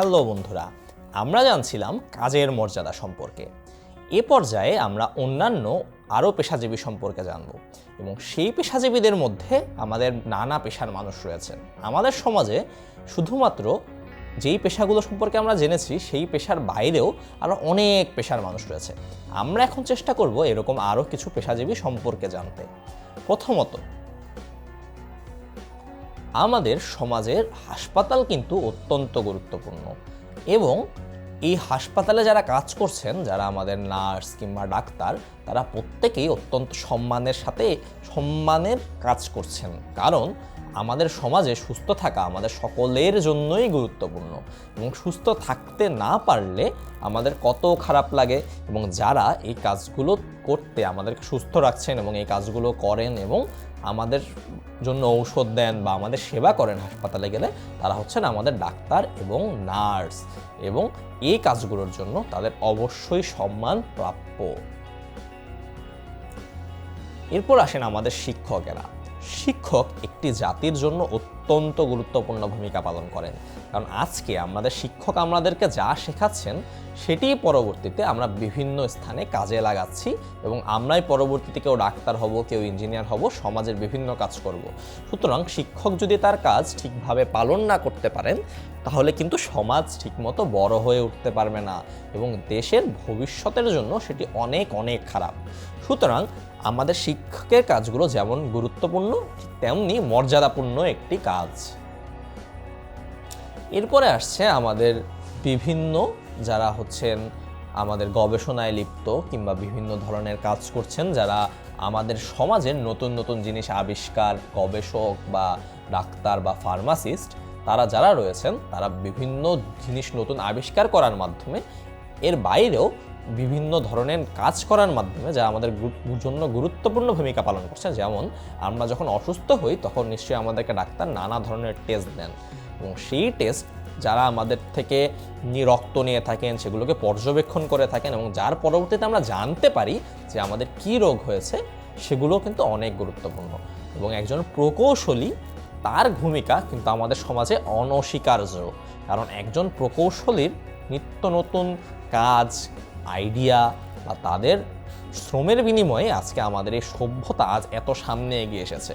Hello বন্ধুরা, আমরা জানছিলাম কাজের মর্যাদা সম্পর্কে। এ পর্যায়ে আমরা অন্যান্য আরও পেশাজীবী সম্পর্কে জানব এবং সেই পেশাজীবীদের মধ্যে আমাদের নানা পেশার মানুষ রয়েছেন। আমাদের সমাজে শুধুমাত্র যেই পেশাগুলো সম্পর্কে আমরা জেনেছি সেই পেশার বাইরেও আরও অনেক পেশার মানুষ রয়েছে। আমরা এখন চেষ্টা করব এরকম আরও কিছু পেশাজীবী সম্পর্কে জানতে। প্রথমত, আমাদের সমাজের হাসপাতাল কিন্তু অত্যন্ত গুরুত্বপূর্ণ এবং এই হাসপাতালে যারা কাজ করছেন, যারা আমাদের নার্স কিংবা ডাক্তার, তারা প্রত্যেকেই অত্যন্ত সম্মানের কাজ করছেন। কারণ আমাদের সমাজে সুস্থ থাকা আমাদের সকলের জন্যই গুরুত্বপূর্ণ এবং সুস্থ থাকতে না পারলে আমাদের কত খারাপ লাগে। এবং যারা এই কাজগুলো করতে আমাদেরকে সুস্থ রাখছেন এবং এই কাজগুলো করেন এবং আমাদের জন্য ঔষধ দেন বা আমাদের সেবা করেন হাসপাতালে গেলে, তারা হচ্ছেন আমাদের ডাক্তার এবং নার্স, এবং এই কাজগুলোর জন্য তাদের অবশ্যই সম্মান প্রাপ্য। এরপর আসেন আমাদের শিক্ষকেরা। শিক্ষক একটি জাতির জন্য অত্যন্ত গুরুত্বপূর্ণ ভূমিকা পালন করেন, কারণ আজকে আমাদের শিক্ষক আমাদেরকে যা শেখাচ্ছেন সেটি পরবর্তীতে আমরা বিভিন্ন স্থানে কাজে লাগাচ্ছি এবং আমরাই পরবর্তীতে কেউ ডাক্তার হব, কেউ ইঞ্জিনিয়ার হব, সমাজের বিভিন্ন কাজ করব। সুতরাং শিক্ষক যদি তার কাজ ঠিকভাবে পালন না করতে পারেন তাহলে কিন্তু সমাজ ঠিকমতো বড় হয়ে উঠতে পারবে না এবং দেশের ভবিষ্যতের জন্য সেটি অনেক অনেক খারাপ। সুতরাং আমাদের শিক্ষকের কাজগুলো যেমন গুরুত্বপূর্ণ তেমনি মর্যাদাপূর্ণ একটি কাজ। এরপরে আসছে আমাদের বিভিন্ন যারা হচ্ছেন আমাদের গবেষণায় লিপ্ত কিংবা বিভিন্ন ধরনের কাজ করছেন, যারা আমাদের সমাজের নতুন নতুন জিনিস আবিষ্কার, গবেষক বা ডাক্তার বা ফার্মাসিস্ট, তারা যারা রয়েছেন তারা বিভিন্ন জিনিস নতুন আবিষ্কার করার মাধ্যমে, এর বাইরেও বিভিন্ন ধরনের কাজ করার মাধ্যমে যা আমাদের জন্য গুরুত্বপূর্ণ ভূমিকা পালন করছে। যেমন আমরা যখন অসুস্থ হই তখন নিশ্চয়ই আমাদেরকে ডাক্তার নানা ধরনের টেস্ট দেন এবং সেই টেস্ট যারা আমাদের থেকে রক্ত নিয়ে থাকেন, সেগুলোকে পর্যবেক্ষণ করে থাকেন এবং যার পরবর্তীতে আমরা জানতে পারি যে আমাদের কী রোগ হয়েছে, সেগুলো কিন্তু অনেক গুরুত্বপূর্ণ। এবং একজন প্রকৌশলী, তার ভূমিকা কিন্তু আমাদের সমাজে অনস্বীকার্য, কারণ একজন প্রকৌশলীর নিত্য নতুন কাজ, আইডিয়া বা তাদের শ্রমের বিনিময়ে আজকে আমাদের এই সভ্যতা আজ এত সামনে এগিয়ে এসেছে।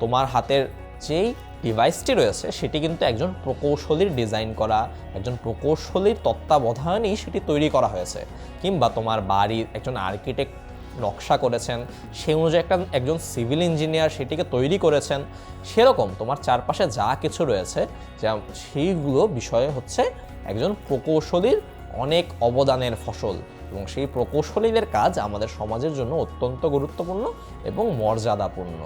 তোমার হাতের যেই ডিভাইসটি রয়েছে সেটি কিন্তু একজন প্রকৌশলীর ডিজাইন করা, একজন প্রকৌশলীর তত্ত্বাবধানেই সেটি তৈরি করা হয়েছে। কিংবা তোমার বাড়ির একজন আর্কিটেক্ট নকশা করেছেন, সেই অনুযায়ী একজন সিভিল ইঞ্জিনিয়ার সেটিকে তৈরি করেছেন। সেরকম তোমার চারপাশে যা কিছু রয়েছে সেইগুলো বিষয়ে হচ্ছে একজন প্রকৌশলীর অনেক অবদানের ফসল এবং সেই প্রকৌশলীদের কাজ আমাদের সমাজের জন্য অত্যন্ত গুরুত্বপূর্ণ এবং মর্যাদাপূর্ণ।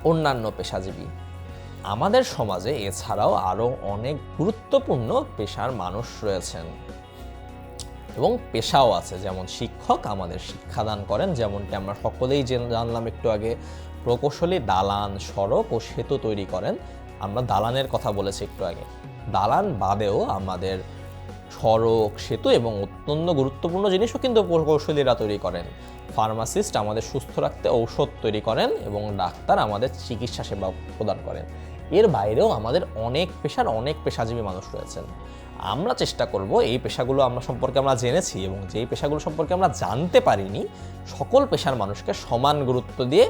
অন্যান্য পেশাজীবী, আমাদের সমাজে এছাড়াও আরও অনেক গুরুত্বপূর্ণ পেশার মানুষ রয়েছেন এবং পেশাও আছে। যেমন শিক্ষক আমাদের শিক্ষাদান করেন, যেমনটি আমরা সকলেই জানলাম একটু আগে। প্রকৌশলী দালান, সড়ক ও সেতু তৈরি করেন। আমরা দালানের কথা বলেছি একটু আগে। দালান বাদেও আমাদের সড়ক, সেতু এবং অত্যন্ত গুরুত্বপূর্ণ জিনিসও কিন্তু প্রকৌশলীরা তৈরি করেন। ফার্মাসিস্ট আমাদের সুস্থ রাখতে ঔষধ তৈরি করেন এবং ডাক্তার আমাদের চিকিৎসা সেবা প্রদান করেন। এর বাইরেও আমাদের অনেক পেশার অনেক পেশাজীবী মানুষ রয়েছেন। আমরা চেষ্টা করব এই পেশাগুলো সম্পর্কে আমরা জেনেছি এবং যেই পেশাগুলো সম্পর্কে আমরা জানতে পারিনি, সকল পেশার মানুষকে সমান গুরুত্ব দিয়ে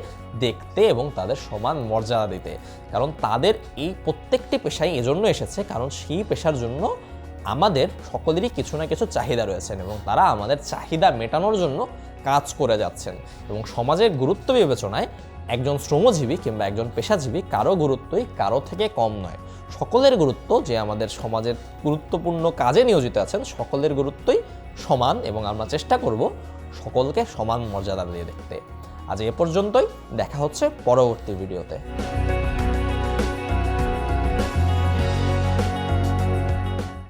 দেখতে এবং তাদের সমান মর্যাদা দিতে। কারণ তাদের এই প্রত্যেকটি পেশাই এজন্য এসেছে কারণ সেই পেশার জন্য আমাদের সকলেরই কিছু না কিছু চাহিদা রয়েছেন এবং তারা আমাদের চাহিদা মেটানোর জন্য কাজ করে যাচ্ছেন। এবং সমাজের গুরুত্ব বিবেচনায় একজন শ্রমজীবী কিংবা একজন পেশাজীবী কারো গুরুত্বই কারো থেকে কম নয়। সকলের গুরুত্ব, যে আমাদের সমাজের গুরুত্বপূর্ণ কাজে নিয়োজিত আছেন, সকলের গুরুত্বই সমান এবং আমরা চেষ্টা করব সকলকে সমান মর্যাদা দিয়ে দেখতে। আজ এ পর্যন্তই, দেখা হচ্ছে পরবর্তী ভিডিওতে।